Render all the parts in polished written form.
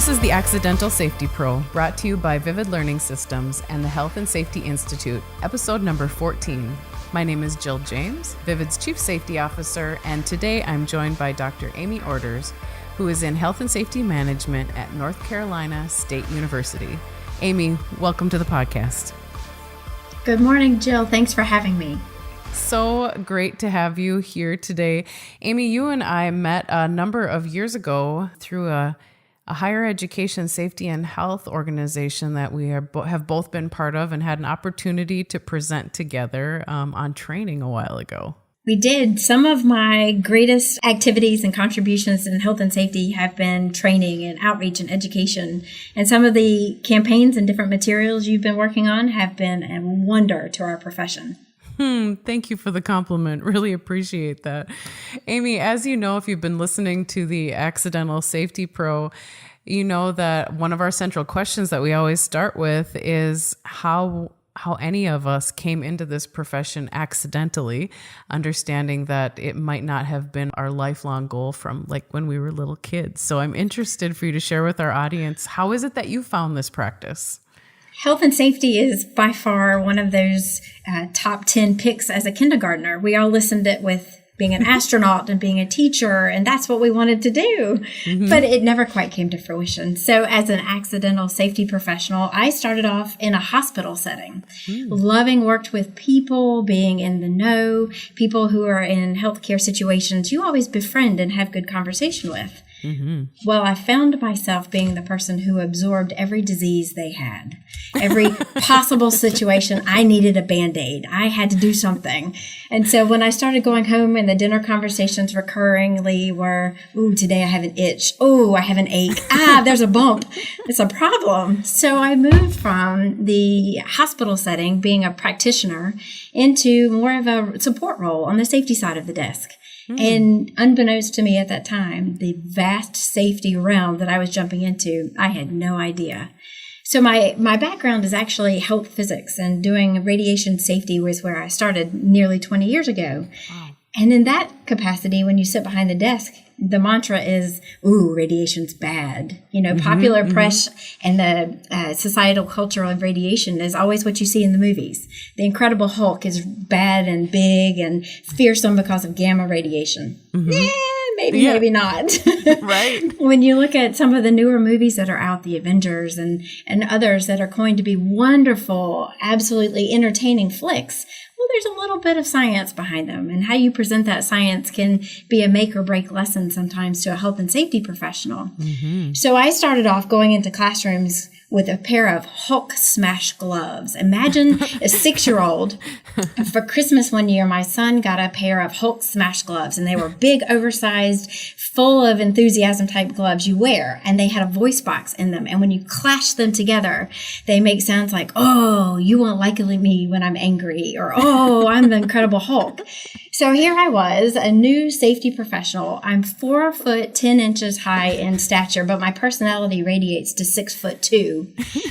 This is the Accidental Safety Pro, brought to you by Vivid Learning Systems and the Health and Safety Institute, episode number 14. My name is Jill James, Vivid's Chief Safety Officer, and today I'm joined by Dr. Amy Orders, who is in Health and Safety Management at North Carolina State University. Amy, welcome to the podcast. Good morning, Jill. Thanks for having me. So great to have you here today. Amy, you and I met a number of years ago through a higher education safety and health organization that we have both been part of and had an opportunity to present together on training a while ago. We did. Some of my greatest activities and contributions in health and safety have been training and outreach and education. And some of the campaigns and different materials you've been working on have been a wonder to our profession. Thank you for the compliment. Really appreciate that. Amy, as you know, if you've been listening to the Accidental Safety Pro, you know that one of our central questions that we always start with is how any of us came into this profession accidentally, understanding that it might not have been our lifelong goal from like when we were little kids. So I'm interested for you to share with our audience, how is it that you found this practice? Health and safety is by far one of those top 10 picks as a kindergartner. We all listened it with being an astronaut and being a teacher, and that's what we wanted to do. Mm-hmm. But it never quite came to fruition. So as an accidental safety professional, I started off in a hospital setting, loving worked with people, being in the know, people who are in healthcare situations you always befriend and have good conversation with. Mm-hmm. Well, I found myself being the person who absorbed every disease they had. Every possible situation, I needed a Band-Aid. I had to do something. And so when I started going home and the dinner conversations recurringly were, ooh, today I have an itch. Oh, I have an ache. There's a bump. It's a problem. So I moved from the hospital setting, being a practitioner, into more of a support role on the safety side of the desk. And unbeknownst to me at that time, the vast safety realm that I was jumping into, I had no idea. So my background is actually health physics, and doing radiation safety was where I started nearly 20 years ago. Wow. And in that capacity, when you sit behind the desk, the mantra is, ooh, radiation's bad. You know, popular press and the societal culture of radiation is always what you see in the movies. The Incredible Hulk is bad and big and fearsome because of gamma radiation. Maybe not. Right. When you look at some of the newer movies that are out, the Avengers and others that are going to be wonderful, absolutely entertaining flicks, well, there's a little bit of science behind them, and how you present that science can be a make or break lesson sometimes to a health and safety professional. Mm-hmm. So I started off going into classrooms with a pair of Hulk smash gloves. Imagine a 6-year-old. For Christmas one year, my son got a pair of Hulk smash gloves, and they were big, oversized, full of enthusiasm type gloves you wear, and they had a voice box in them. And when you clash them together, they make sounds like, oh, you won't like me when I'm angry, or oh, I'm the Incredible Hulk. So here I was, a new safety professional. I'm 4 foot 10 inches high in stature, but my personality radiates to 6'2".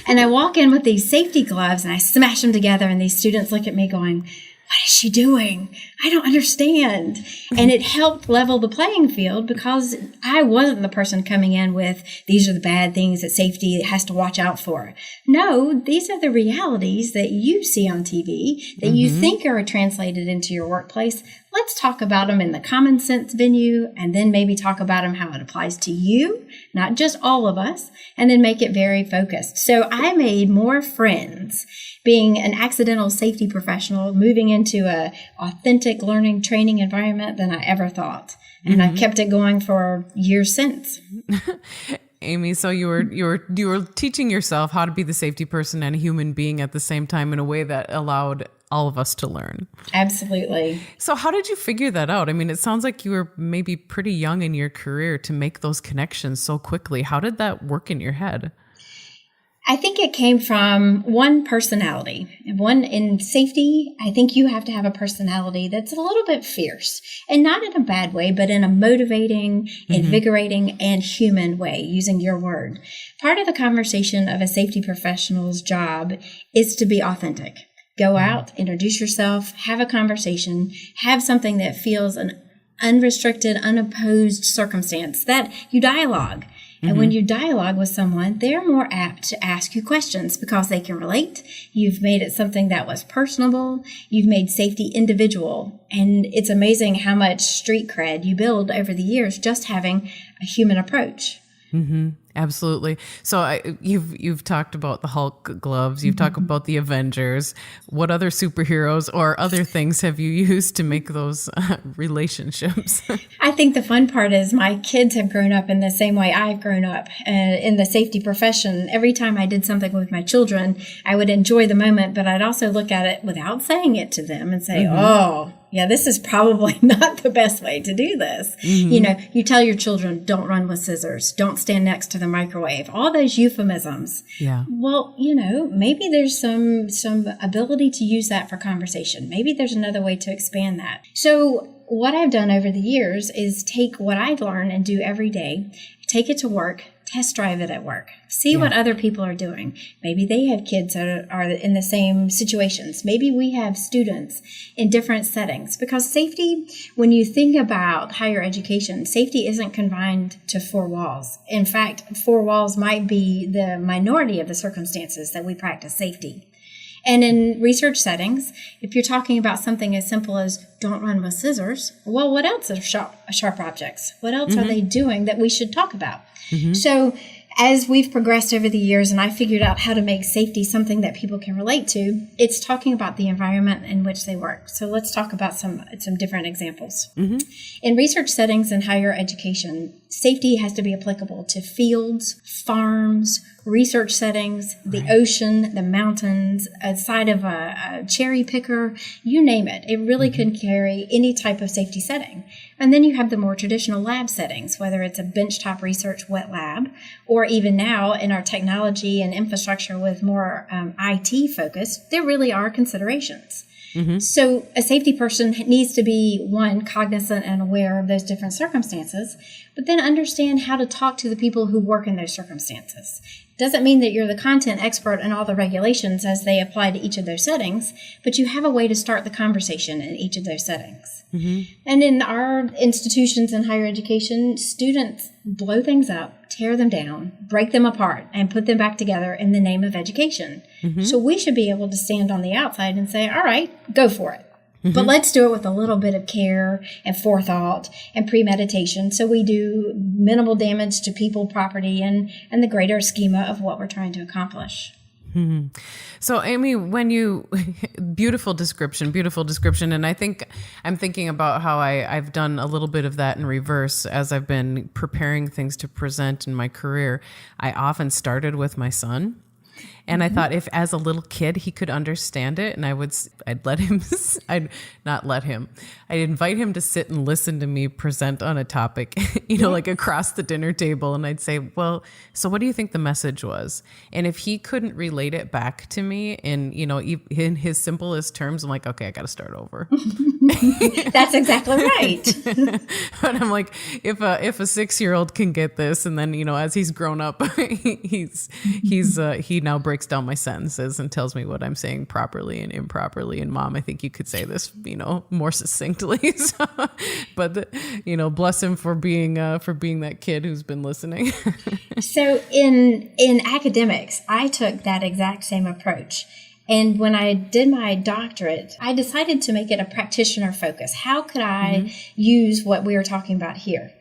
And I walk in with these safety gloves and I smash them together, and these students look at me going, what is she doing? I don't understand. And it helped level the playing field because I wasn't the person coming in with, these are the bad things that safety has to watch out for. No, these are the realities that you see on TV that you think are translated into your workplace. Let's talk about them in the common sense venue, and then maybe talk about them how it applies to you, not just all of us, and then make it very focused. So I made more friends being an accidental safety professional, moving into a authentic learning training environment than I ever thought. And I've kept it going for years since. Amy, so you were teaching yourself how to be the safety person and a human being at the same time in a way that allowed all of us to learn. Absolutely. So how did you figure that out? I mean, it sounds like you were maybe pretty young in your career to make those connections so quickly. How did that work in your head? I think it came from one personality. One in safety, I think you have to have a personality that's a little bit fierce, and not in a bad way, but in a motivating, invigorating, and human way, using your word. Part of the conversation of a safety professional's job is to be authentic. Go out, introduce yourself, have a conversation, have something that feels an unrestricted, unopposed circumstance that you dialogue. And when you dialogue with someone, they're more apt to ask you questions because they can relate. You've made it something that was personable. You've made safety individual. And it's amazing how much street cred you build over the years just having a human approach. Absolutely. So you've talked about the Hulk gloves. You've talked about the Avengers. What other superheroes or other things have you used to make those relationships? I think the fun part is my kids have grown up in the same way I've grown up in the safety profession. Every time I did something with my children, I would enjoy the moment, but I'd also look at it without saying it to them and say, oh, yeah, this is probably not the best way to do this. You know, you tell your children, don't run with scissors, don't stand next to the microwave, all those euphemisms. Yeah. Well, you know, maybe there's some ability to use that for conversation. Maybe there's another way to expand that. So what I've done over the years is take what I've learned and do every day, take it to work, test drive it at work, see what other people are doing. Maybe they have kids that are in the same situations. Maybe we have students in different settings, because safety, when you think about higher education, safety isn't confined to four walls. In fact, four walls might be the minority of the circumstances that we practice safety. And in research settings, if you're talking about something as simple as don't run with scissors, well, what else are sharp objects? What else are they doing that we should talk about? So as we've progressed over the years and I figured out how to make safety something that people can relate to, it's talking about the environment in which they work. So let's talk about some different examples. In research settings in higher education, safety has to be applicable to fields, farms, research settings, the ocean, the mountains, a side of a cherry picker, you name it. It really can carry any type of safety setting. And then you have the more traditional lab settings, whether it's a benchtop research wet lab, or even now in our technology and infrastructure with more IT focus, there really are considerations. So a safety person needs to be, one, cognizant and aware of those different circumstances, but then understand how to talk to the people who work in those circumstances. Doesn't mean that you're the content expert in all the regulations as they apply to each of those settings, but you have a way to start the conversation in each of those settings. And in our institutions in higher education, students blow things up, tear them down, break them apart, and put them back together in the name of education. So we should be able to stand on the outside and say, all right, go for it. But let's do it with a little bit of care and forethought and premeditation so we do minimal damage to people, property, and the greater schema of what we're trying to accomplish. So, Amy, beautiful description. And I think I'm thinking about how I've done a little bit of that in reverse as I've been preparing things to present in my career. I often started with my son. And I thought if as a little kid he could understand it, and I'd invite him to sit and listen to me present on a topic, like across the dinner table. And I'd say, well, so what do you think the message was? And if he couldn't relate it back to me in his simplest terms, I'm like, okay, I got to start over. That's exactly right. But I'm like, if a 6-year-old can get this, and then, as he's grown up, he now breaks down my sentences and tells me what I'm saying properly and improperly. And Mom, I think you could say this, more succinctly. So, but bless him for being that kid who's been listening. So in academics, I took that exact same approach. And when I did my doctorate, I decided to make it a practitioner focus. How could I use what we were talking about here?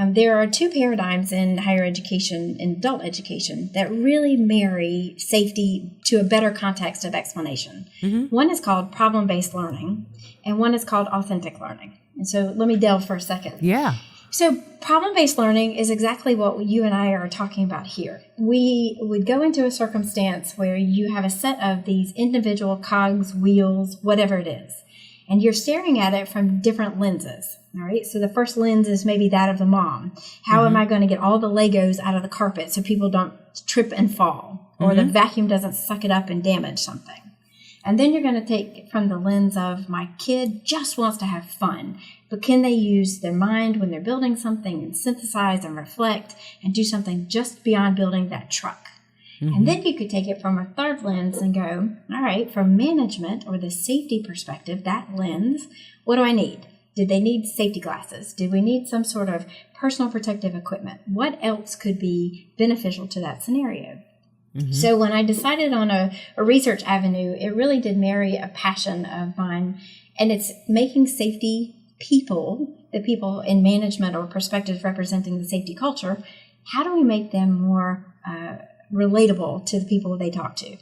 There are two paradigms in higher education, in adult education, that really marry safety to a better context of explanation. One is called problem-based learning, and one is called authentic learning. And so let me delve for a second. Yeah. So problem-based learning is exactly what you and I are talking about here. We would go into a circumstance where you have a set of these individual cogs, wheels, whatever it is, and you're staring at it from different lenses. All right. So the first lens is maybe that of the mom. How am I going to get all the Legos out of the carpet so people don't trip and fall, or the vacuum doesn't suck it up and damage something? And then you're going to take from the lens of my kid just wants to have fun, but can they use their mind when they're building something and synthesize and reflect and do something just beyond building that truck? And then you could take it from a third lens and go, all right, from management or the safety perspective, that lens, what do I need? Did they need safety glasses? Did we need some sort of personal protective equipment? What else could be beneficial to that scenario? So when I decided on a research avenue, it really did marry a passion of mine, and it's making safety people, the people in management or perspectives representing the safety culture, how do we make them more relatable to the people they talk to?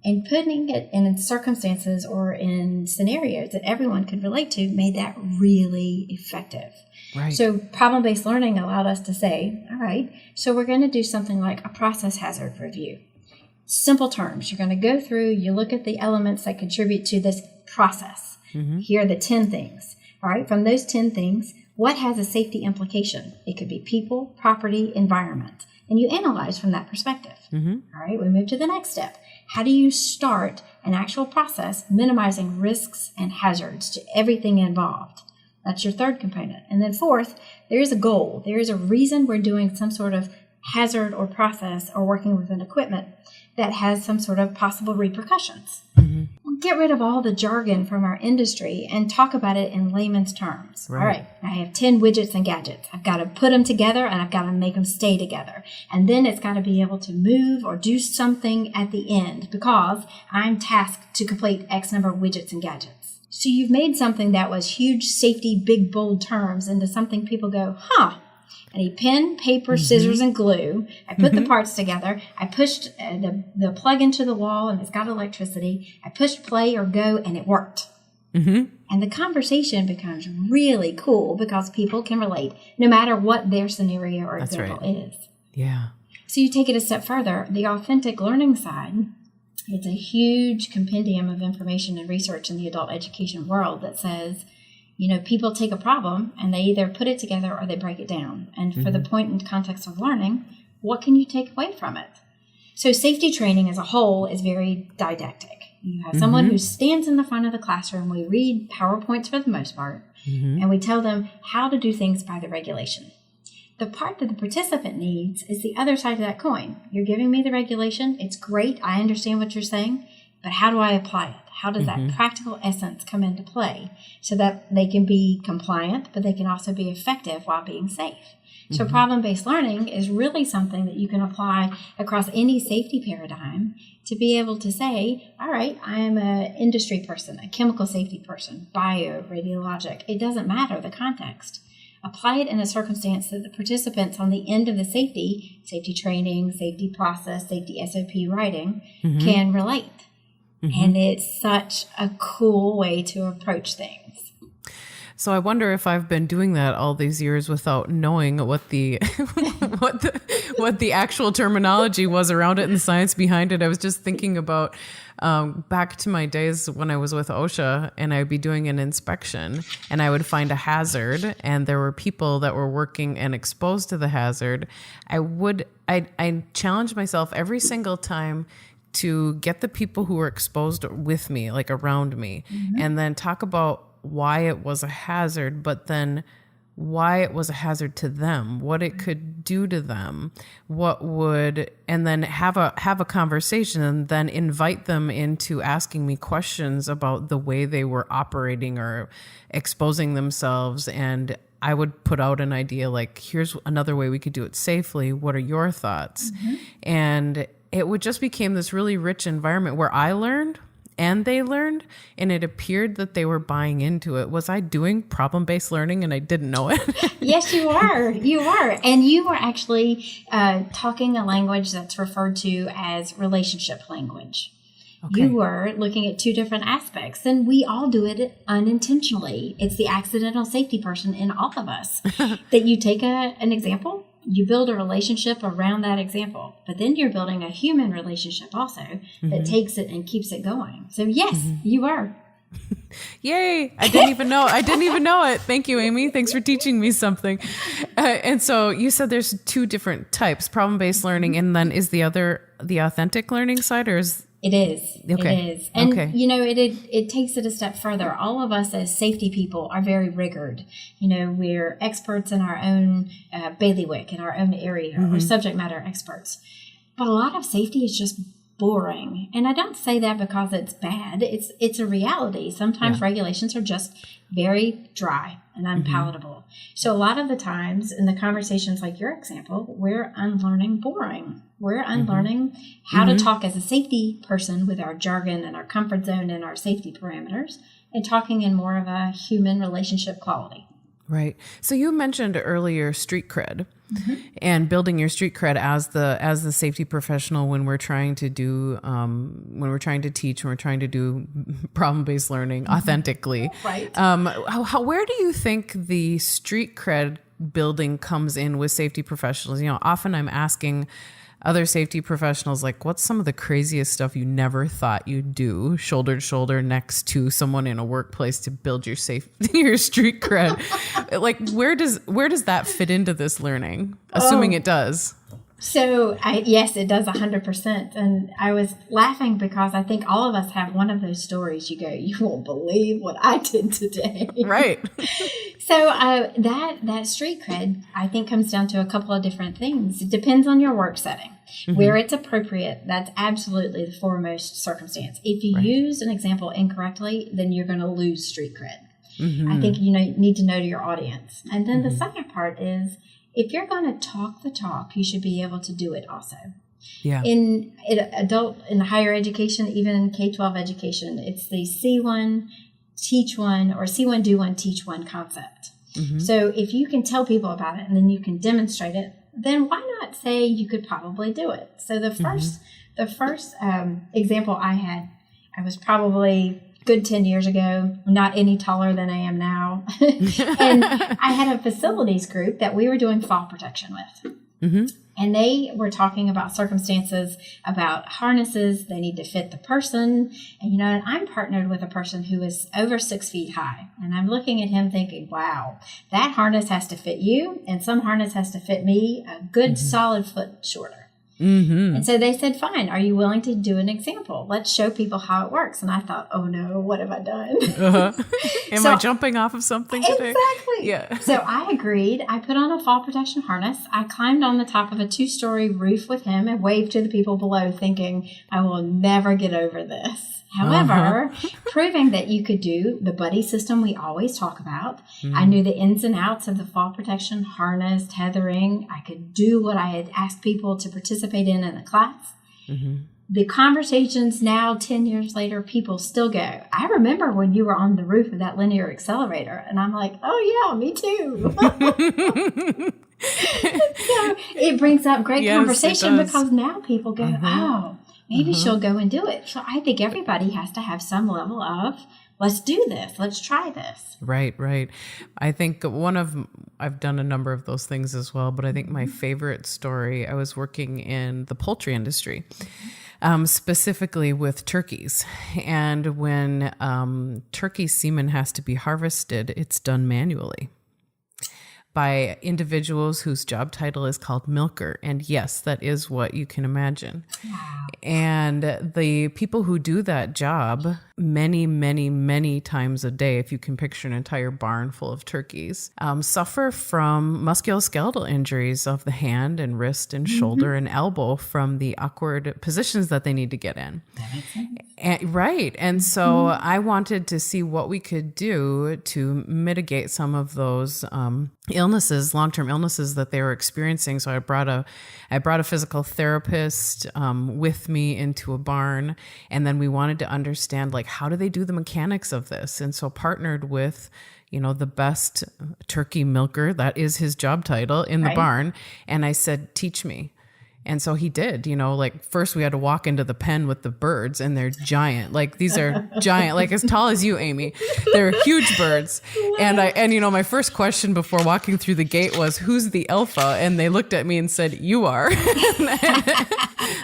And putting it in circumstances or in scenarios that everyone could relate to made that really effective. Right. So problem-based learning allowed us to say, all right, so we're going to do something like a process hazard review. Simple terms. You're going to go through, you look at the elements that contribute to this process. Here are the 10 things. All right, from those 10 things, what has a safety implication? It could be people, property, environment. And you analyze from that perspective. All right, we move to the next step. How do you start an actual process minimizing risks and hazards to everything involved? That's your third component. And then fourth, there is a goal. There is a reason we're doing some sort of hazard or process or working with an equipment that has some sort of possible repercussions. We'll get rid of all the jargon from our industry and talk about it in layman's terms. All right, I have 10 widgets and gadgets. I've got to put them together and I've got to make them stay together. And then it's got to be able to move or do something at the end because I'm tasked to complete X number of widgets and gadgets. So you've made something that was huge safety, big, bold terms into something people go, huh. I need pen, paper, scissors, and glue. I put the parts together. I pushed the plug into the wall, and it's got electricity. I pushed play or go, and it worked. And the conversation becomes really cool because people can relate no matter what their scenario or example is. Yeah. So you take it a step further. The authentic learning side, it's a huge compendium of information and research in the adult education world that says, you know, people take a problem and they either put it together or they break it down. And for the point and context of learning, what can you take away from it? So safety training as a whole is very didactic. You have someone who stands in the front of the classroom. We read PowerPoints for the most part, and we tell them how to do things by the regulation. The part that the participant needs is the other side of that coin. You're giving me the regulation. It's great. I understand what you're saying, but how do I apply it? How does that practical essence come into play so that they can be compliant, but they can also be effective while being safe? So problem-based learning is really something that you can apply across any safety paradigm to be able to say, all right, I am an industry person, a chemical safety person, bio, radiologic. It doesn't matter the context. Apply it in a circumstance that the participants on the end of the safety training, safety process, safety SOP writing can relate. And it's such a cool way to approach things. So I wonder if I've been doing that all these years without knowing what the what the actual terminology was around it and the science behind it. I was just thinking about back to my days when I was with OSHA and I'd be doing an inspection and I would find a hazard and there were people that were working and exposed to the hazard. I challenged myself every single time to get the people who were exposed with me, like around me, and then talk about why it was a hazard, but then why it was a hazard to them, what it could do to them, and then have a conversation and then invite them into asking me questions about the way they were operating or exposing themselves. And I would put out an idea like, here's another way we could do it safely. What are your thoughts? And it would just became this really rich environment where I learned and they learned, and it appeared that they were buying into it. Was I doing problem-based learning and I didn't know it? Yes, you are. You are. And you were actually talking a language that's referred to as relationship language. Okay. You were looking at two different aspects, and we all do it unintentionally. It's the accidental safety person in all of us that you take an example, you build a relationship around that example, but then you're building a human relationship also that takes it and keeps it going. So yes, you are. Yay. I didn't even know it. Thank you, Amy. Thanks for teaching me something. And so you said there's two different types, problem-based learning, and then is the other the authentic learning side, or is It is. Okay. It is. And, you know, it takes it a step further. All of us as safety people are very rigored. You know, we're experts in our own bailiwick, in our own area, or subject matter experts. But a lot of safety is just boring. And I don't say that because it's bad. It's a reality. Sometimes regulations are just very dry and unpalatable. So a lot of the times in the conversations like your example, we're unlearning boring. We're unlearning how to talk as a safety person with our jargon and our comfort zone and our safety parameters, and talking in more of a human relationship quality. Right. So you mentioned earlier street cred and building your street cred as the safety professional when we're trying to do when we're trying to teach, when we're trying to do problem-based learning authentically. Right. Where do you think the street cred building comes in with safety professionals? Often I'm asking other safety professionals, like, what's some of the craziest stuff you never thought you'd do shoulder to shoulder next to someone in a workplace to build your your street cred? Like, where does that fit into this learning? Assuming it does. So yes, it does 100%. And I was laughing because I think all of us have one of those stories. You won't believe what I did today. Right. So that street cred, I think, comes down to a couple of different things. It depends on your work setting. Where it's appropriate, that's absolutely the foremost circumstance. If you use an example incorrectly, then you're going to lose street cred. I think you need to know to your audience. And then the second part is, if you're going to talk the talk, you should be able to do it also. Yeah. In higher education, even in K-12 education, it's the see one, teach one, or see one, do one, teach one concept. So if you can tell people about it and then you can demonstrate it, then why not say you could probably do it? So the first example I had, I was probably good 10 years ago, not any taller than I am now. And I had a facilities group that we were doing fall protection with. And they were talking about circumstances, about harnesses. They need to fit the person. And, and I'm partnered with a person who is over 6 feet high. And I'm looking at him thinking, wow, that harness has to fit you. And some harness has to fit me a good solid foot shorter. And so they said, fine, are you willing to do an example? Let's show people how it works. And I thought, oh no, what have I done? Am I jumping off of something today? Exactly. Yeah. So I agreed. I put on a fall protection harness. I climbed on the top of a 2-story roof with him and waved to the people below thinking, I will never get over this. However, proving that you could do the buddy system we always talk about. I knew the ins and outs of the fall protection, harness, tethering. I could do what I had asked people to participate in the class. The conversations now, 10 years later, people still go, I remember when you were on the roof of that linear accelerator. And I'm like, oh yeah, me too. So it brings up great conversation because now people go, oh, maybe she'll go and do it. So I think everybody has to have some level of, let's do this. Let's try this. Right. I think I've done a number of those things as well, but I think my favorite story, I was working in the poultry industry, specifically with turkeys. And when turkey semen has to be harvested, it's done manually by individuals whose job title is called milker. And yes, that is what you can imagine. Wow. And the people who do that job many, many, many times a day, if you can picture an entire barn full of turkeys, suffer from musculoskeletal injuries of the hand and wrist and shoulder and elbow from the awkward positions that they need to get in. That makes sense. Right. And so I wanted to see what we could do to mitigate some of those illnesses, long-term illnesses that they were experiencing. So I brought a physical therapist with me into a barn, and then we wanted to understand, like, how do they do the mechanics of this? And so partnered with, the best turkey milker, that is his job title, in the barn. And I said, teach me. And so he did, first we had to walk into the pen with the birds, and they're giant. Like, these are giant, like as tall as you, Amy. They're huge birds. And my first question before walking through the gate was, who's the alpha? And they looked at me and said, you are.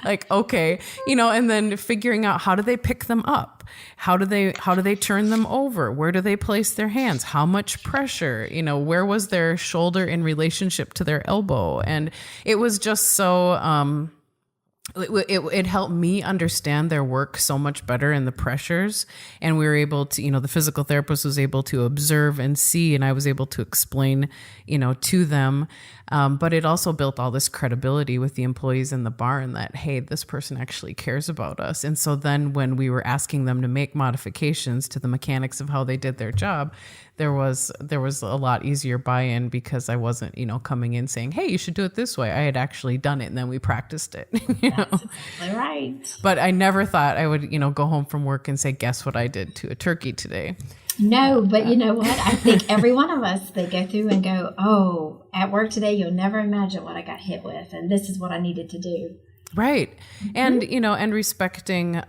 Like, okay, and then figuring out, how do they pick them up? How do they turn them over? Where do they place their hands? How much pressure? Where was their shoulder in relationship to their elbow? And it was just so it helped me understand their work so much better and the pressures. And we were able to, the physical therapist was able to observe and see, and I was able to explain, to them. But it also built all this credibility with the employees in the barn that, hey, this person actually cares about us. And so then when we were asking them to make modifications to the mechanics of how they did their job, there was a lot easier buy-in because I wasn't, coming in saying, hey, you should do it this way. I had actually done it and then we practiced it. That's exactly right. But I never thought I would, go home from work and say, guess what I did to a turkey today. No, but you know what? I think every one of us, they go through and go, oh, at work today, you'll never imagine what I got hit with. And this is what I needed to do. Right. And, and respecting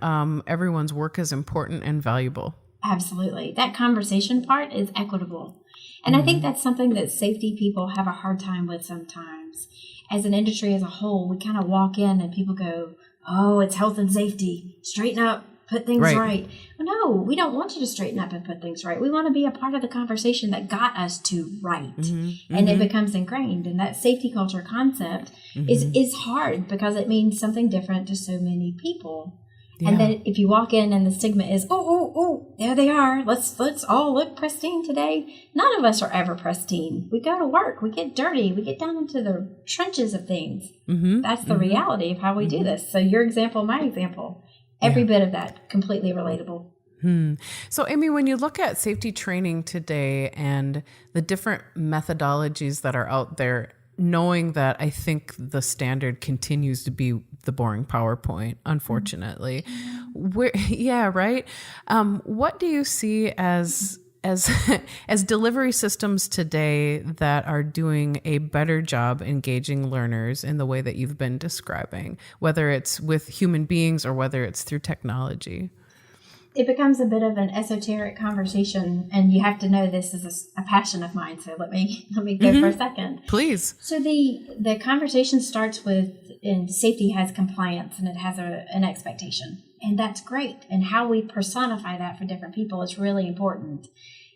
everyone's work is important and valuable. Absolutely. That conversation part is equitable. And I think that's something that safety people have a hard time with sometimes. As an industry as a whole, we kind of walk in and people go, oh, it's health and safety. Straighten up, put things right. Well, no, we don't want you to straighten up and put things right. We want to be a part of the conversation that got us to right. And it becomes ingrained. And that safety culture concept is hard because it means something different to so many people. Yeah. And then if you walk in and the stigma is, oh, there they are. Let's all look pristine today. None of us are ever pristine. We go to work. We get dirty. We get down into the trenches of things. That's the reality of how we do this. So your example, my example, every bit of that, completely relatable. So, Amy, when you look at safety training today and the different methodologies that are out there, knowing that I think the standard continues to be the boring PowerPoint, unfortunately. What do you see as delivery systems today that are doing a better job engaging learners in the way that you've been describing, whether it's with human beings or whether it's through technology? It becomes a bit of an esoteric conversation, and you have to know this is a passion of mine. So let me go for a second. Please. So the conversation starts with, and safety has compliance and it has an expectation, and that's great. And how we personify that for different people is really important.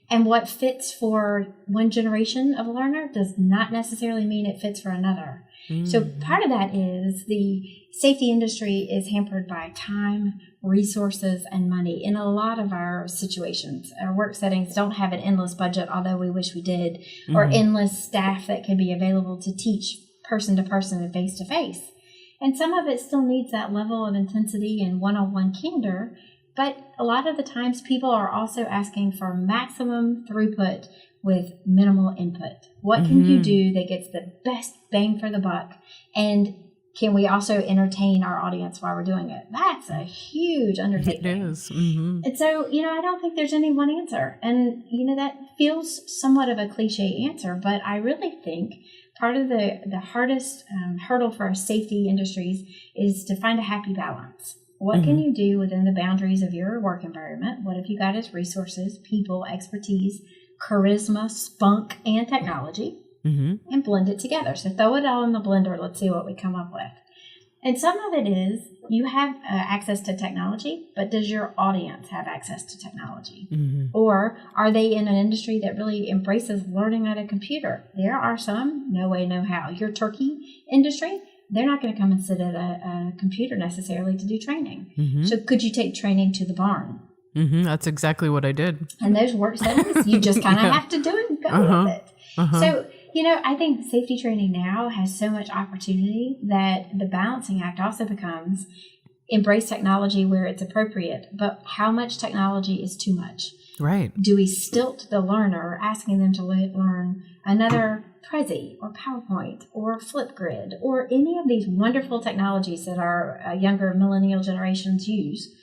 And what fits for one generation of a learner does not necessarily mean it fits for another. So part of that is the safety industry is hampered by time, resources, and money in a lot of our situations. Our work settings don't have an endless budget, although we wish we did, or endless staff that can be available to teach person to person and face to face. And some of it still needs that level of intensity and one-on-one candor. But a lot of the times people are also asking for maximum throughput with minimal input. What can you do that gets the best bang for the buck? And can we also entertain our audience while we're doing it? That's a huge undertaking. It is. And so, I don't think there's any one answer. And, that feels somewhat of a cliche answer, but I really think part of the hardest hurdle for our safety industries is to find a happy balance. What can you do within the boundaries of your work environment? What have you got as resources, people, expertise, charisma, spunk, and technology? And blend it together. So throw it all in the blender. Let's see what we come up with. And some of it is you have access to technology, but does your audience have access to technology? Or are they in an industry that really embraces learning at a computer? There are some, no way, no how. Your turkey industry, they're not going to come and sit at a computer necessarily to do training. So could you take training to the barn? That's exactly what I did. And those work settings, you just kind of have to do it and go with it. So, I think safety training now has so much opportunity that the balancing act also becomes embrace technology where it's appropriate, but how much technology is too much? Right. Do we stilt the learner, asking them to learn another Prezi or PowerPoint or Flipgrid or any of these wonderful technologies that our younger millennial generations use?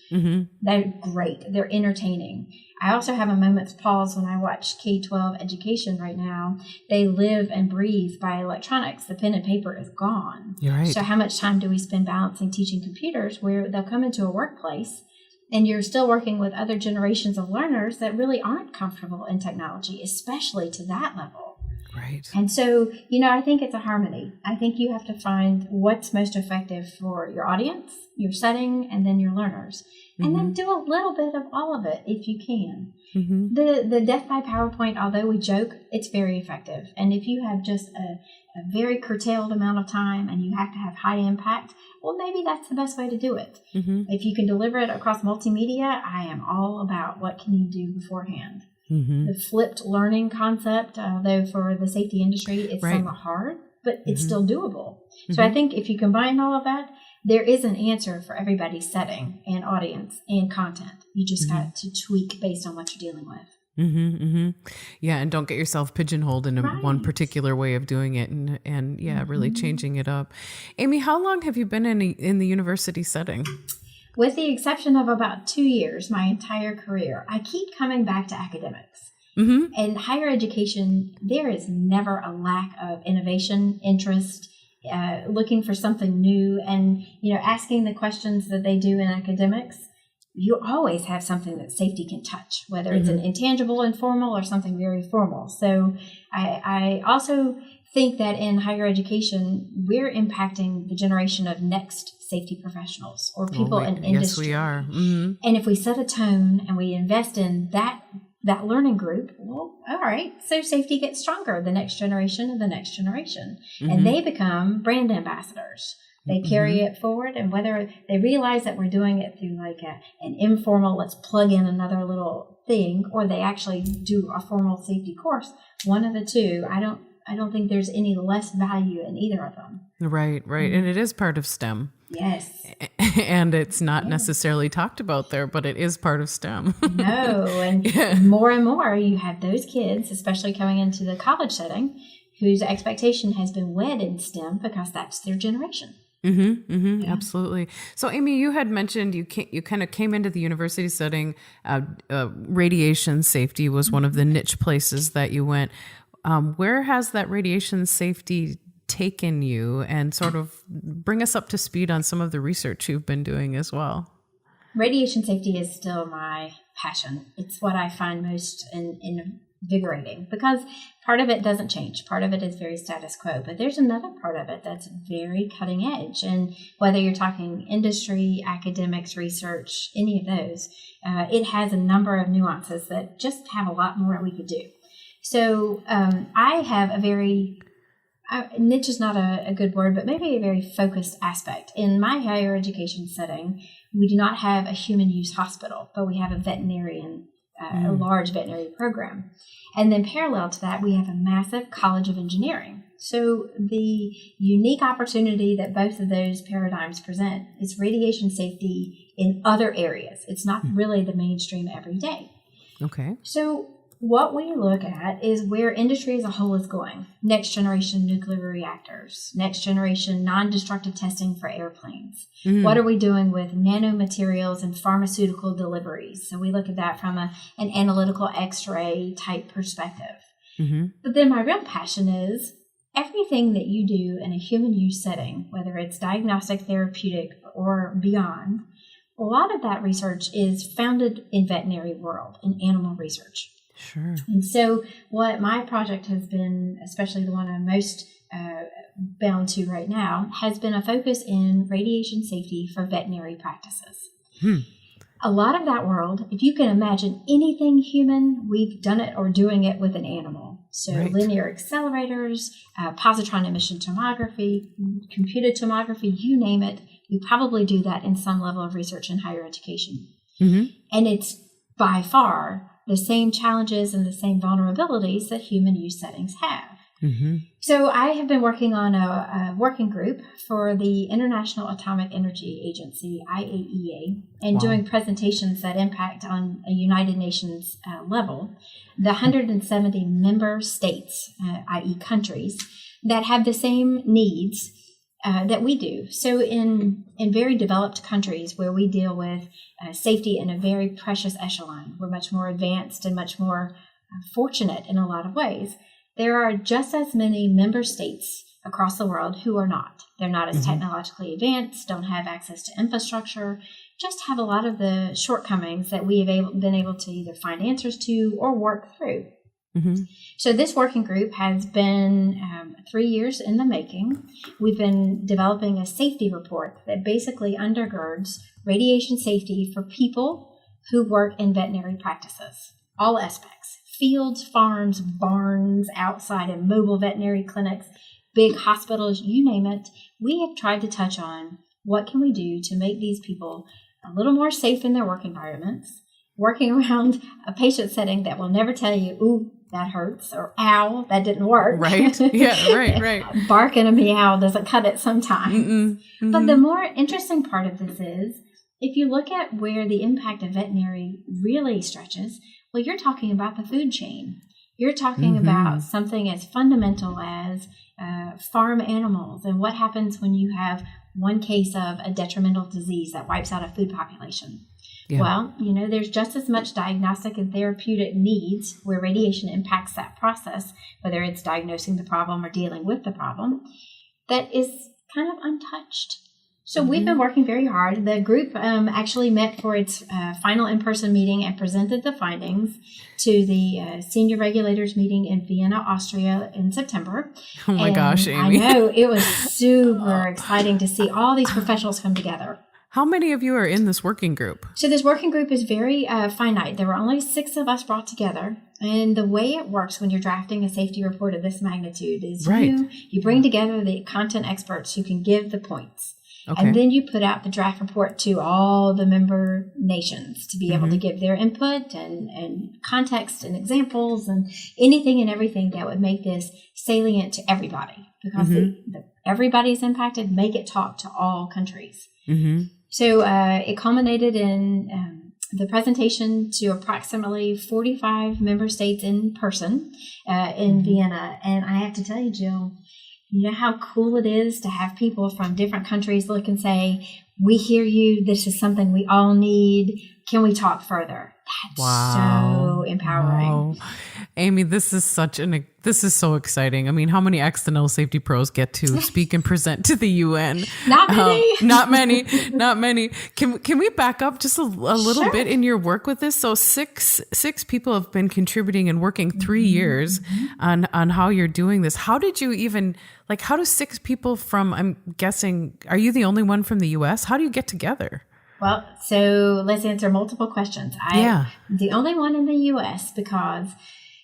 They're great. They're entertaining. I also have a moment's pause when I watch K-12 education right now. They live and breathe by electronics. The pen and paper is gone. You're right. So how much time do we spend balancing teaching computers where they'll come into a workplace and you're still working with other generations of learners that really aren't comfortable in technology, especially to that level. Right. And so, I think it's a harmony. I think you have to find what's most effective for your audience, your setting, and then your learners. And then do a little bit of all of it if you can. Mm-hmm. The death by PowerPoint, although we joke, it's very effective. And if you have just a very curtailed amount of time and you have to have high impact, well, maybe that's the best way to do it. Mm-hmm. If you can deliver it across multimedia, I am all about what can you do beforehand. Mm-hmm. The flipped learning concept, although for the safety industry, it's somewhat hard, but it's still doable. So I think if you combine all of that, there is an answer for everybody's setting and audience and content. You just got to tweak based on what you're dealing with. Mm-hmm, mm-hmm. Yeah, and don't get yourself pigeonholed in one particular way of doing it, and really changing it up. Amy, how long have you been in the university setting? With the exception of about 2 years, my entire career, I keep coming back to academics. Mm-hmm. In higher education, there is never a lack of innovation, interest, looking for something new, and asking the questions that they do in academics. You always have something that safety can touch, whether it's an intangible, informal, or something very formal. So I also think that in higher education, we're impacting the generation of next safety professionals or people in industry. Yes, we are. Mm-hmm. And if we set a tone and we invest in that learning group, well, all right, so safety gets stronger, the next generation and the next generation. And they become brand ambassadors. They carry it forward, and whether they realize that we're doing it through like an informal, let's plug in another little thing, or they actually do a formal safety course, one of the two, I don't think there's any less value in either of them. Right. And it is part of STEM. Yes. And it's not necessarily talked about there, but it is part of STEM. No, and more and more you have those kids, especially coming into the college setting, whose expectation has been wed in STEM because that's their generation. Absolutely. So, Amy, you had mentioned you kind of came into the university setting. Radiation safety was one of the niche places that you went. Where has that radiation safety taken you, and sort of bring us up to speed on some of the research you've been doing as well? Radiation safety is still my passion. It's what I find most invigorating because part of it doesn't change. Part of it is very status quo, but there's another part of it that's very cutting edge. And whether you're talking industry, academics, research, any of those, it has a number of nuances that just have a lot more that we could do. So I have a very, niche is not a good word, but maybe a very focused aspect. In my higher education setting, we do not have a human use hospital, but we have a veterinarian, a large veterinary program. And then parallel to that, we have a massive College of Engineering. So the unique opportunity that both of those paradigms present is radiation safety in other areas. It's not really the mainstream every day. Okay. So what we look at is where industry as a whole is going. Next generation nuclear reactors, next generation non-destructive testing for airplanes. What are we doing with nanomaterials and pharmaceutical deliveries? So we look at that from an analytical X-ray type perspective. But then my real passion is everything that you do in a human use setting, whether it's diagnostic, therapeutic, or beyond, a lot of that research is founded in veterinary world, in animal research. Sure. And so what my project has been, especially the one I'm most bound to right now, has been a focus in radiation safety for veterinary practices. A lot of that world, if you can imagine anything human, we've done it or doing it with an animal. So linear accelerators, positron emission tomography, computed tomography, you name it, we probably do that in some level of research in higher education. And it's by far the same challenges and the same vulnerabilities that human use settings have. So I have been working on a working group for the International Atomic Energy Agency, IAEA, and doing presentations that impact on a United Nations level, the 170 member states, i.e. countries, that have the same needs that we do. So in very developed countries where we deal with safety in a very precious echelon, we're much more advanced and much more fortunate in a lot of ways. There are just as many member states across the world who are not. They're not as technologically advanced, don't have access to infrastructure, just have a lot of the shortcomings that we have been able to either find answers to or work through. So this working group has been 3 years in the making. We've been developing a safety report that basically undergirds radiation safety for people who work in veterinary practices, all aspects, fields, farms, barns, outside and mobile veterinary clinics, big hospitals, you name it. We have tried to touch on what can we do to make these people a little more safe in their work environments, working around a patient setting that will never tell you, ooh, that hurts, or ow, that didn't work. Right. Yeah, right. Bark and a meow doesn't cut it sometimes. But the more interesting part of this is, if you look at where the impact of veterinary really stretches, well, you're talking about the food chain. You're talking about something as fundamental as farm animals and what happens when you have one case of a detrimental disease that wipes out a food population. Yeah. Well, there's just as much diagnostic and therapeutic needs where radiation impacts that process, whether it's diagnosing the problem or dealing with the problem, that is kind of untouched. So we've been working very hard. The group actually met for its final in-person meeting and presented the findings to the senior regulators meeting in Vienna, Austria in September. Oh my gosh, Amy. I know. It was super exciting to see all these professionals come together. How many of you are in this working group? So this working group is very finite. There were only 6 of us brought together. And the way it works when you're drafting a safety report of this magnitude is you bring together the content experts who can give the points. Okay. And then you put out the draft report to all the member nations to be able to give their input and context and examples and anything and everything that would make this salient to everybody. Because everybody's impacted, make it talk to all countries. So it culminated in the presentation to approximately 45 member states in person in Vienna. And I have to tell you, Jill, you know how cool it is to have people from different countries look and say, we hear you. This is something we all need. Can we talk further? That's so empowering. Wow. Amy, this is so exciting. I mean, how many accidental safety pros get to speak and present to the UN? Not many. Not many. Can we back up just a little bit in your work with this? So six people have been contributing and working 3 years on how you're doing this. How did you even, how do 6 people from, I'm guessing, are you the only one from the US? How do you get together? Well, so let's answer multiple questions. I'm the only one in the U.S. because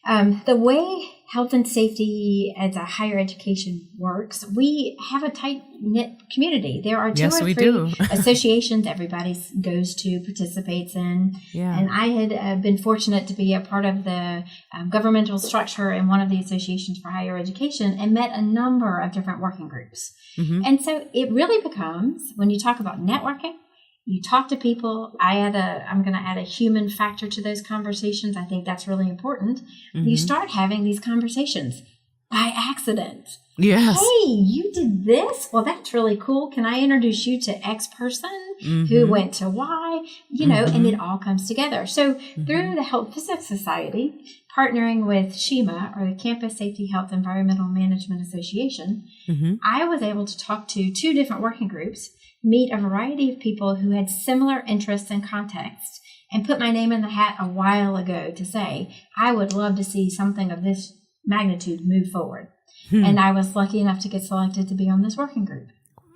the way health and safety as a higher education works, we have a tight-knit community. There are 2 or 3 associations everybody goes to, participates in. Yeah. And I had been fortunate to be a part of the governmental structure in one of the associations for higher education and met a number of different working groups. And so it really becomes, when you talk about networking, you talk to people. I'm going to add a human factor to those conversations. I think that's really important. You start having these conversations by accident. Yes. Hey, you did this? Well, that's really cool. Can I introduce you to X person who went to Y? And it all comes together. So through the Health Physics Society, partnering with SHEMA, or the Campus Safety Health Environmental Management Association, I was able to talk to 2 different working groups, meet a variety of people who had similar interests and contexts, and put my name in the hat a while ago to say, I would love to see something of this magnitude move forward. And I was lucky enough to get selected to be on this working group.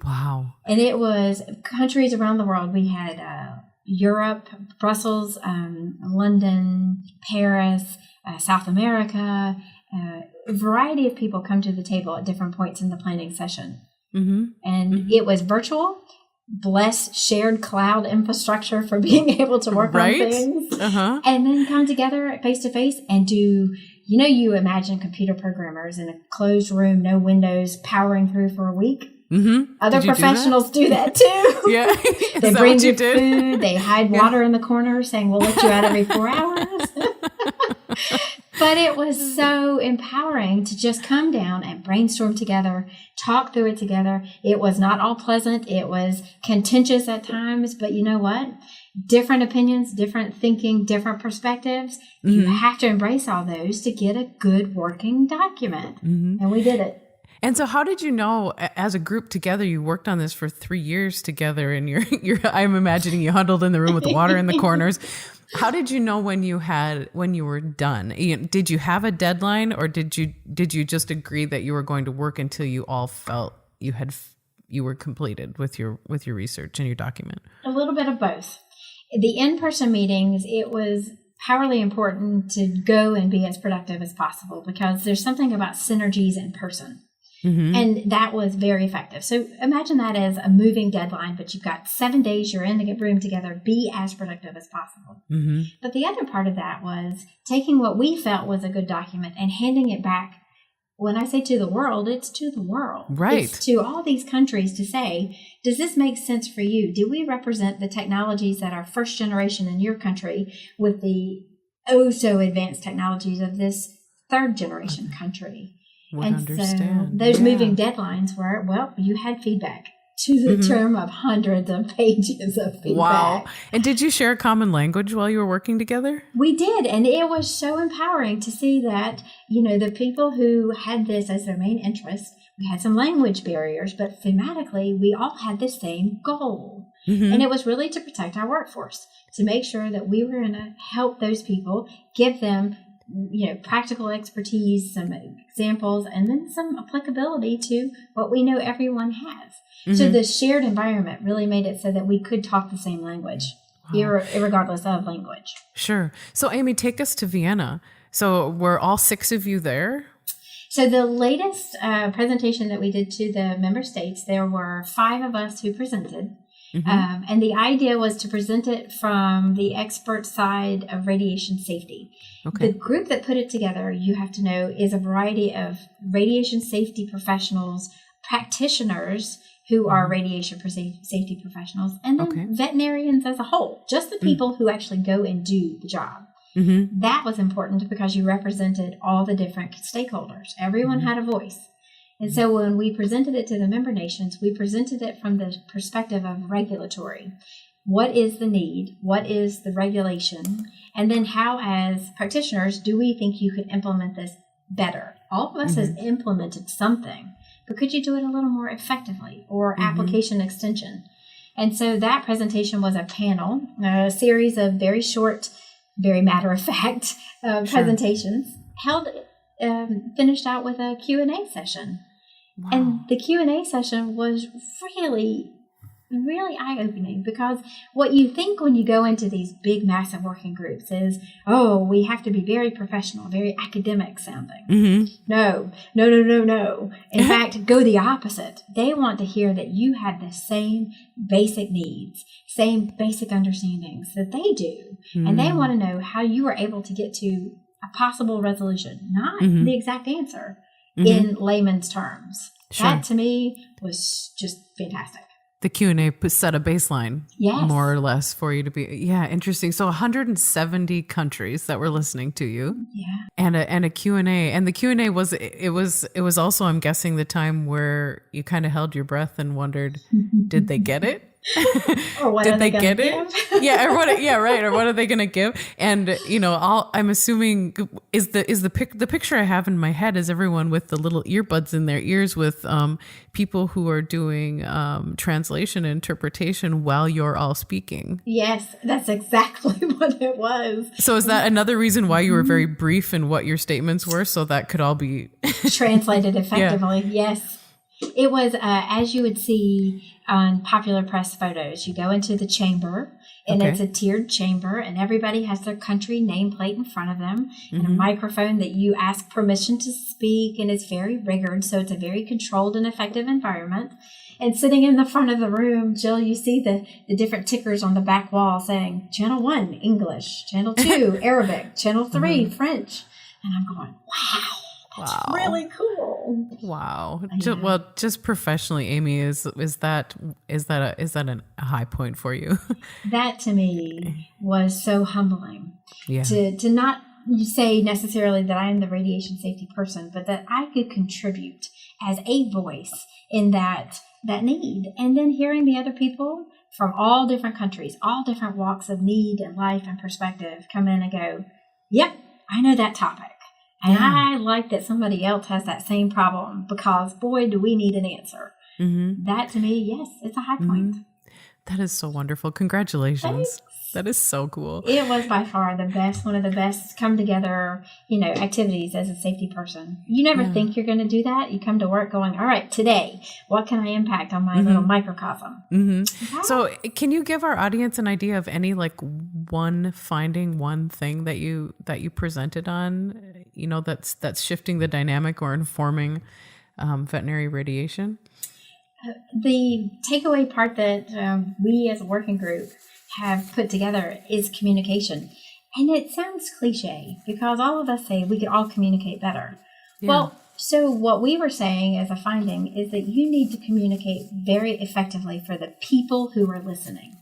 Wow. And it was countries around the world. We had Europe, Brussels, London, Paris, South America, a variety of people come to the table at different points in the planning session. And it was virtual. Bless shared cloud infrastructure for being able to work on things. And then come together face to face and do, you imagine computer programmers in a closed room, no windows, powering through for a week. Other professionals do that too. Yeah. They bring you food. They hide water in the corner saying, we'll let you out every 4 hours. But it was so empowering to just come down and brainstorm together, talk through it together. It was not all pleasant. It was contentious at times, but you know what? Different opinions, different thinking, different perspectives. You have to embrace all those to get a good working document. And we did it. And so how did you know, as a group together, you worked on this for 3 years together, and I'm imagining you huddled in the room with water in the corners. How did you know when you were done? Did you have a deadline, or did you just agree that you were going to work until you all felt you had you were completed with your research and your document? A little bit of both. The in-person meetings, it was powerfully important to go and be as productive as possible because there's something about synergies in person. Mm-hmm. And that was very effective. So imagine that as a moving deadline, but you've got 7 days, you're in the room together, be as productive as possible. Mm-hmm. But the other part of that was taking what we felt was a good document and handing it back. When I say to the world, it's to the world. Right. It's to all these countries to say, does this make sense for you? Do we represent the technologies that are first generation in your country with the oh so advanced technologies of this third generation country? Would understand. So those moving deadlines were, well, you had feedback to the term of hundreds of pages of feedback. Wow. And did you share a common language while you were working together? We did. And it was so empowering to see that, the people who had this as their main interest, we had some language barriers, but thematically, we all had the same goal. Mm-hmm. And it was really to protect our workforce, to make sure that we were going to help those people, give them practical expertise, some examples, and then some applicability to what we know everyone has. Mm-hmm. So the shared environment really made it so that we could talk the same language, regardless of language. Sure. So Amy, take us to Vienna. So were all 6 of you there? So the latest presentation that we did to the member states, there were 5 of us who presented. Mm-hmm. And the idea was to present it from the expert side of radiation safety. Okay. The group that put it together, you have to know, is a variety of radiation safety professionals, practitioners who are radiation safety professionals, and then veterinarians as a whole, just the people who actually go and do the job. Mm-hmm. That was important because you represented all the different stakeholders. Everyone had a voice. And so when we presented it to the member nations, we presented it from the perspective of regulatory. What is the need? What is the regulation? And then how, as practitioners, do we think you could implement this better? All of us has implemented something, but could you do it a little more effectively or application extension? And so that presentation was a panel, a series of very short, very matter-of-fact presentations, finished out with a Q&A session. Wow. And the Q&A session was really, really eye-opening because what you think when you go into these big, massive working groups is, we have to be very professional, very academic sounding. Mm-hmm. No. In fact, go the opposite. They want to hear that you have the same basic needs, same basic understandings that they do. Mm-hmm. And they want to know how you were able to get to a possible resolution, not the exact answer. In layman's terms. Sure. That to me was just fantastic. The Q&A set a baseline, more or less, for you to be, interesting. So 170 countries that were listening to you, and a Q&A, and the Q&A was also, I'm guessing, the time where you kind of held your breath and wondered, did they get it? Or what did they get it? Or what? Yeah, right. Or what are they going to give? And I'm assuming is the picture I have in my head is everyone with the little earbuds in their ears with people who are doing translation and interpretation while you're all speaking. Yes, that's exactly what it was. So is that another reason why you were very brief in what your statements were, so that could all be translated effectively? Yeah. Yes. It was, as you would see on popular press photos, you go into the chamber, and it's a tiered chamber, and everybody has their country nameplate in front of them, and a microphone that you ask permission to speak, and it's very rigored, so it's a very controlled and effective environment. And sitting in the front of the room, Jill, you see the different tickers on the back wall saying, Channel 1, English, Channel 2, Arabic, Channel 3, French. And I'm going, wow. That's really cool. Wow. Well, just professionally, Amy, is that a high point for you? That to me was so humbling. Yeah. To not say necessarily that I am the radiation safety person, but that I could contribute as a voice in that need. And then hearing the other people from all different countries, all different walks of need and life and perspective come in and go, yep, I know that topic. And I like that somebody else has that same problem because, boy, do we need an answer. Mm-hmm. That, to me, yes, it's a high point. That is so wonderful. Congratulations. Thanks. That is so cool. It was by far the best, one of the best come together, activities as a safety person. You never think you're going to do that. You come to work going, all right, today, what can I impact on my little microcosm? Mm-hmm. So can you give our audience an idea of any one thing that you presented on, that's shifting the dynamic or informing veterinary radiation? The takeaway part that we as a working group have put together is communication. And it sounds cliche because all of us say we could all communicate better. Yeah. Well, so what we were saying as a finding is that you need to communicate very effectively for the people who are listening.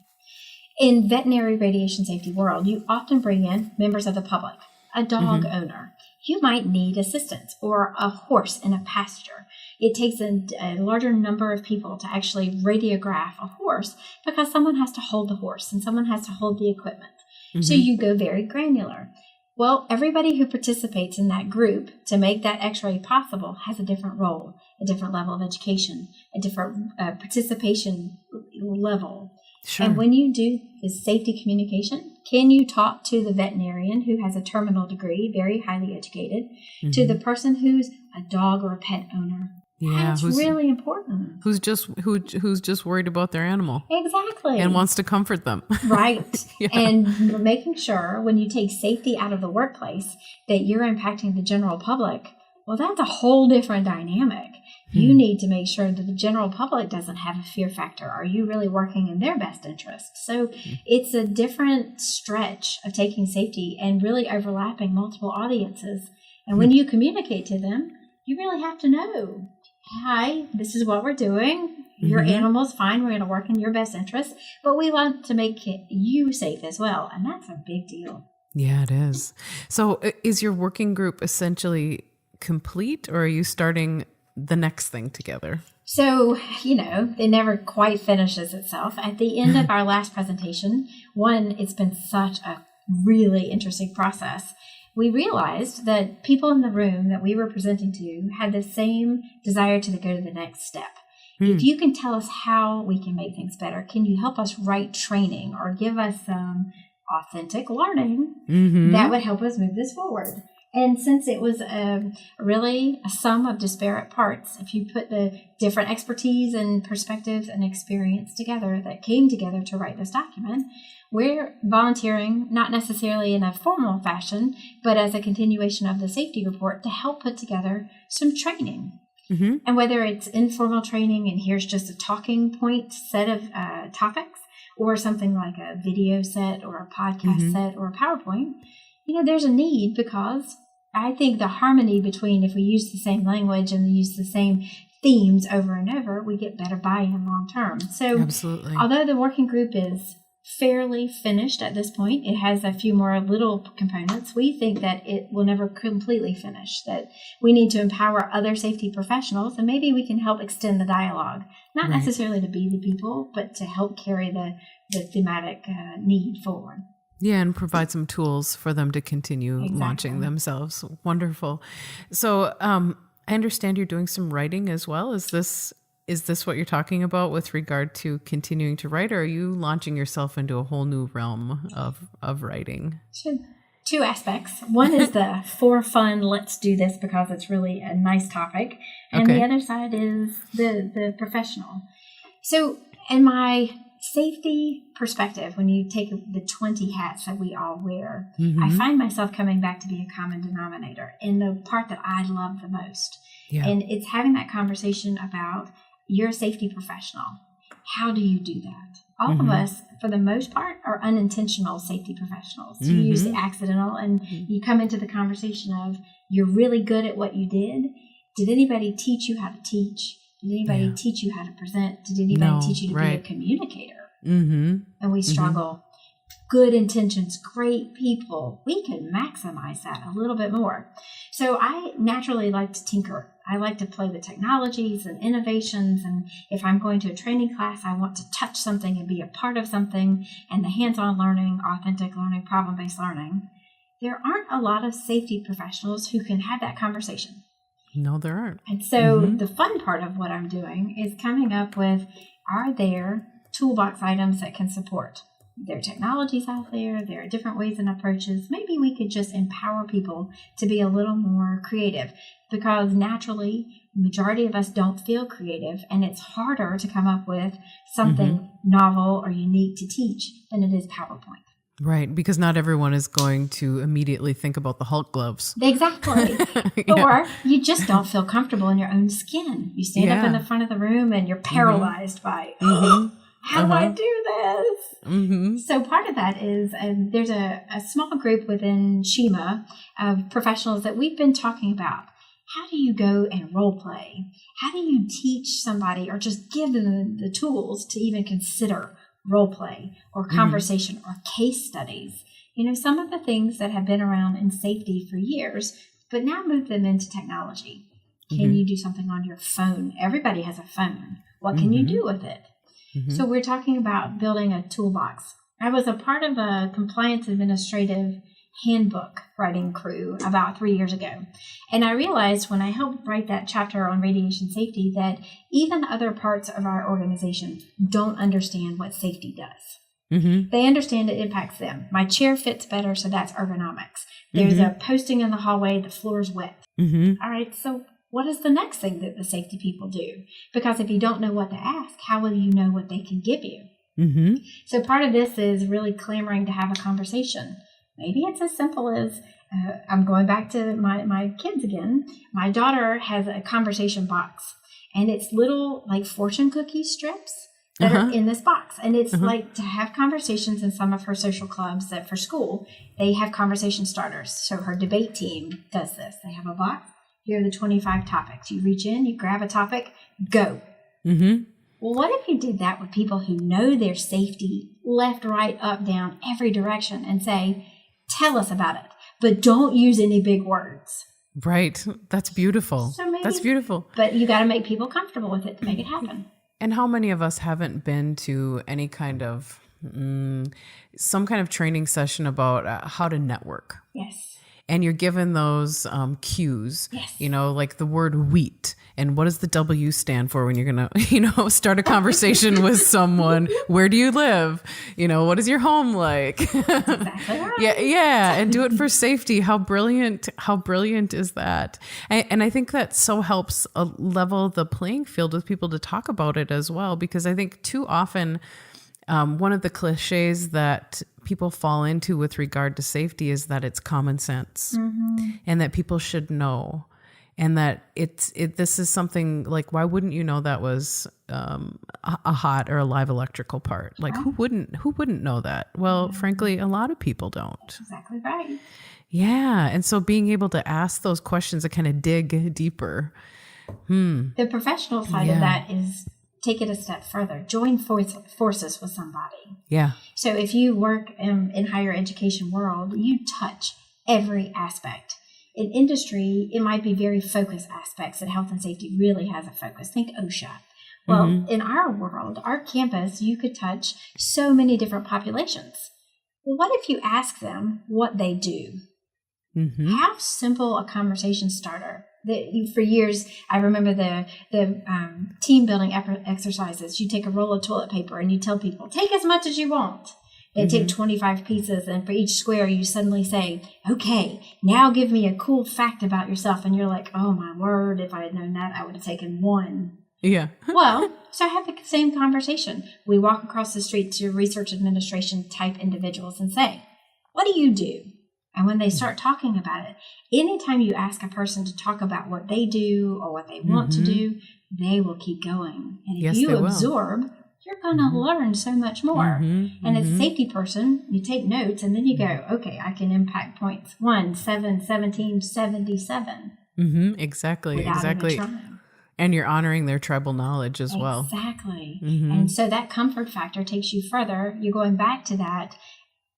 In veterinary radiation safety world, you often bring in members of the public, a dog owner. You might need assistance, or a horse in a pasture. It takes a larger number of people to actually radiograph a horse because someone has to hold the horse and someone has to hold the equipment. So you go very granular. Well, everybody who participates in that group to make that x-ray possible has a different role, a different level of education, a different participation level. Sure. And when you do the safety communication, can you talk to the veterinarian who has a terminal degree, very highly educated, to the person who's a dog or a pet owner? Yeah, that's really important. Who's just worried about their animal. Exactly. And wants to comfort them. Right. Yeah. And making sure when you take safety out of the workplace that you're impacting the general public, well, that's a whole different dynamic. You need to make sure that the general public doesn't have a fear factor. Are you really working in their best interest? So it's a different stretch of taking safety and really overlapping multiple audiences. And when you communicate to them, you really have to know, hi, this is what we're doing. Your animal's fine. We're going to work in your best interest. But we want to make you safe as well. And that's a big deal. Yeah, it is. So is your working group essentially complete, or are you starting the next thing together? So, it never quite finishes itself. At the end of our last presentation, it's been such a really interesting process. We realized that people in the room that we were presenting to had the same desire to go to the next step. If you can tell us how we can make things better, can you help us write training or give us some authentic learning that would help us move this forward? And since it was really a sum of disparate parts, if you put the different expertise and perspectives and experience together that came together to write this document, we're volunteering, not necessarily in a formal fashion, but as a continuation of the safety report to help put together some training. And whether it's informal training and here's just a talking point set of topics, or something like a video set or a podcast set or a PowerPoint, there's a need, because I think the harmony between if we use the same language and use the same themes over and over, we get better buy-in long term. So absolutely. Although the working group is fairly finished at this point, it has a few more little components. We think that it will never completely finish, that we need to empower other safety professionals, and maybe we can help extend the dialogue, not necessarily to be the people, but to help carry the thematic need forward. Yeah, and provide some tools for them to continue launching themselves. Wonderful. So I understand you're doing some writing as well. Is this what you're talking about with regard to continuing to write, or are you launching yourself into a whole new realm of writing? Two aspects. One is the for fun, let's do this because it's really a nice topic. And the other side is the professional. So in my safety perspective, when you take the 20 hats that we all wear, I find myself coming back to be a common denominator in the part that I love the most. Yeah. And it's having that conversation about you're a safety professional. How do you do that? All of us, for the most part, are unintentional safety professionals. You use the accidental, and you come into the conversation of you're really good at what you did. Did anybody teach you how to teach? Did anybody teach you how to present? Did anybody teach you to be a communicator? And we struggle. Good intentions, great people. We can maximize that a little bit more. So I naturally like to tinker. I like to play with technologies and innovations. And if I'm going to a training class, I want to touch something and be a part of something. And the hands-on learning, authentic learning, problem-based learning. There aren't a lot of safety professionals who can have that conversation. No, there aren't. And so the fun part of what I'm doing is coming up with, are there toolbox items that can support? There are technologies out there. There are different ways and approaches. Maybe we could just empower people to be a little more creative, because naturally, majority of us don't feel creative, and it's harder to come up with something novel or unique to teach than it is PowerPoint. Right, because not everyone is going to immediately think about the Hulk gloves. Exactly. Or you just don't feel comfortable in your own skin. You stand up in the front of the room and you're paralyzed by, how do I do this? So part of that is there's a small group within Shima of professionals that we've been talking about. How do you go and role play? How do you teach somebody or just give them the tools to even consider role play or conversation or case studies? You know, some of the things that have been around in safety for years, but now move them into technology. Can you do something on your phone? Everybody has a phone. What can you do with it? So we're talking about building a toolbox. I was a part of a compliance administrative handbook writing crew about 3 years ago. And I realized when I helped write that chapter on radiation safety that even other parts of our organization don't understand what safety does. They understand it impacts them. My chair fits better, so that's ergonomics. There's a posting in the hallway, the floor's wet. All right, so what is the next thing that the safety people do? Because if you don't know what to ask, how will you know what they can give you? So part of this is really clamoring to have a conversation. Maybe it's as simple as, I'm going back to my kids again. My daughter has a conversation box, and it's little like fortune cookie strips that are in this box. And it's like to have conversations in some of her social clubs that for school, they have conversation starters. So her debate team does this. They have a box. Here are the 25 topics. You reach in, you grab a topic, go. Well, what if you did that with people who know their safety left, right, up, down, every direction, and say, tell us about it, but don't use any big words. Right. That's beautiful. So maybe, that's beautiful. But you got to make people comfortable with it to make it happen. And how many of us haven't been to any kind of, some kind of training session about how to network? Yes. And you're given those cues, you know, like the word wheat. And what does the W stand for when you're going to, you know, start a conversation with someone? Where do you live? You know, what is your home like? Exactly right. Yeah. And do it for safety. How brilliant is that? And I think that so helps level the playing field with people to talk about it as well. Because I think too often, one of the cliches that people fall into with regard to safety is that it's common sense and that people should know. And that this is something like, why wouldn't you know that was a hot or a live electrical part? Like, who wouldn't know that? Well, frankly, a lot of people don't. Exactly right. Yeah. And so being able to ask those questions that kind of dig deeper. The professional side of that is take it a step further. Join forces with somebody. Yeah. So if you work in higher education world, you touch every aspect. In industry, it might be very focused aspects that health and safety really has a focus. Think OSHA. Well, in our world, our campus, you could touch so many different populations. Well, what if you ask them what they do? How simple a conversation starter. For years, I remember the team building exercises. You take a roll of toilet paper and you tell people, take as much as you want. They take 25 pieces, and for each square, you suddenly say, okay, now give me a cool fact about yourself. And you're like, oh, my word, if I had known that, I would have taken one. Yeah. Well, so I have the same conversation. We walk across the street to research administration type individuals and say, what do you do? And when they start talking about it, anytime you ask a person to talk about what they do or what they want to do, they will keep going. And if you absorb, you're going to learn so much more. And as a safety person, you take notes and then you go, okay, I can impact points 1, 7, 17, 77. Exactly. And you're honoring their tribal knowledge as well. Exactly. And so that comfort factor takes you further. You're going back to that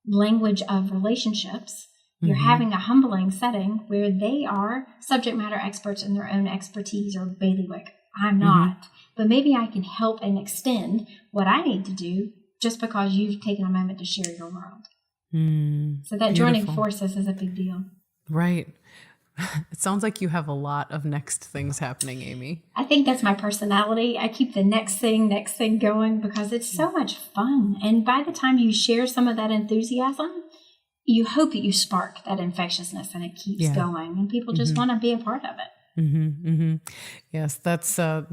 language of relationships. You're having a humbling setting where they are subject matter experts in their own expertise or bailiwick. I'm not. But maybe I can help and extend what I need to do just because you've taken a moment to share your world. So that joining forces is a big deal. Right. It sounds like you have a lot of next things happening, Amy. I think that's my personality. I keep the next thing going because it's so much fun. And by the time you share some of that enthusiasm, you hope that you spark that infectiousness and it keeps going and people just want to be a part of it. Yes, that's I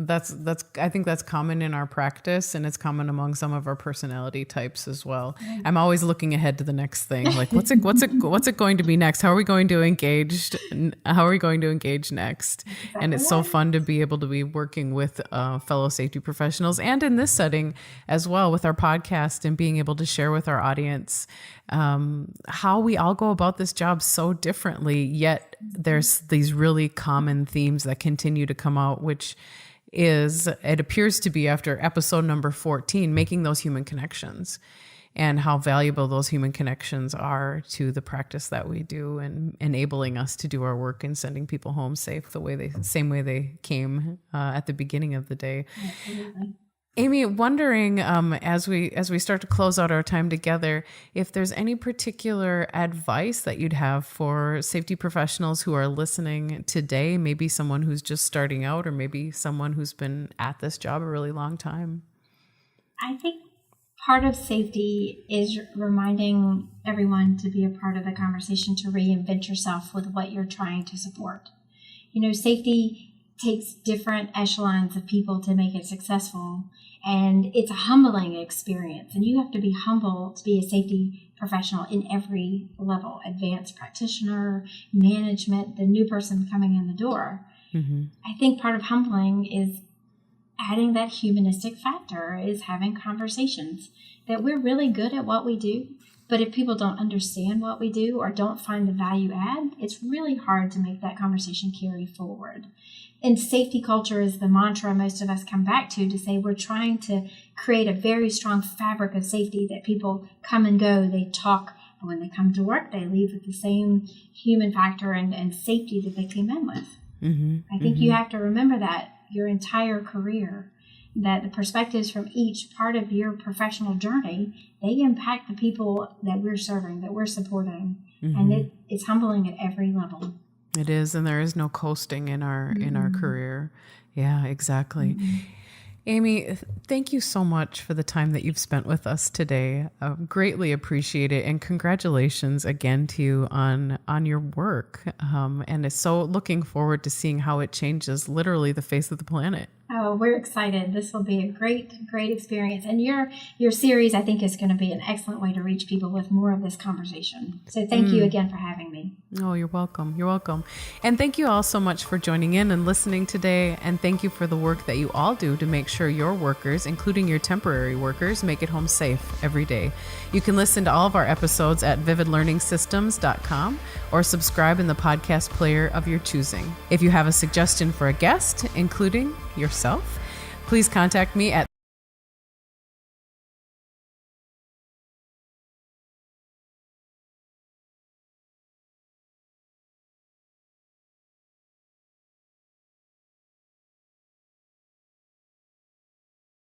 think that's common in our practice, and it's common among some of our personality types as well. I'm always looking ahead to the next thing. Like, what's it going to be next? How are we going to engage next? Exactly. And it's so fun to be able to be working with fellow safety professionals, and in this setting as well with our podcast, and being able to share with our audience how we all go about this job so differently, yet there's these really common themes that continue to come out, which is, it appears to be after episode number 14, making those human connections, and how valuable those human connections are to the practice that we do, and enabling us to do our work and sending people home safe same way they came at the beginning of the day. Absolutely. Amy, wondering as we start to close out our time together, if there's any particular advice that you'd have for safety professionals who are listening today, maybe someone who's just starting out, or maybe someone who's been at this job a really long time. I think part of safety is reminding everyone to be a part of the conversation, to reinvent yourself with what you're trying to support. Safety takes different echelons of people to make it successful, and it's a humbling experience, and you have to be humble to be a safety professional in every level: advanced practitioner, management, the new person coming in the door. I think part of humbling is adding that humanistic factor, is having conversations that we're really good at what we do, but if people don't understand what we do or don't find the value add, it's really hard to make that conversation carry forward. And safety culture is the mantra most of us come back to say we're trying to create a very strong fabric of safety, that people come and go, they talk, but when they come to work, they leave with the same human factor and safety that they came in with. I think you have to remember that your entire career, that the perspectives from each part of your professional journey, they impact the people that we're serving, that we're supporting. And it's humbling at every level. It is, and there is no coasting in our career. Yeah, exactly. Amy, thank you so much for the time that you've spent with us today. Greatly appreciate it, and congratulations again to you on your work. And it's so looking forward to seeing how it changes literally the face of the planet. Oh, we're excited. This will be a great experience. And your series, I think, is going to be an excellent way to reach people with more of this conversation. So thank you again for having me. Oh, you're welcome. You're welcome. And thank you all so much for joining in and listening today. And thank you for the work that you all do to make sure your workers, including your temporary workers, make it home safe every day. You can listen to all of our episodes at vividlearningsystems.com or subscribe in the podcast player of your choosing. If you have a suggestion for a guest, including yourself, please contact me at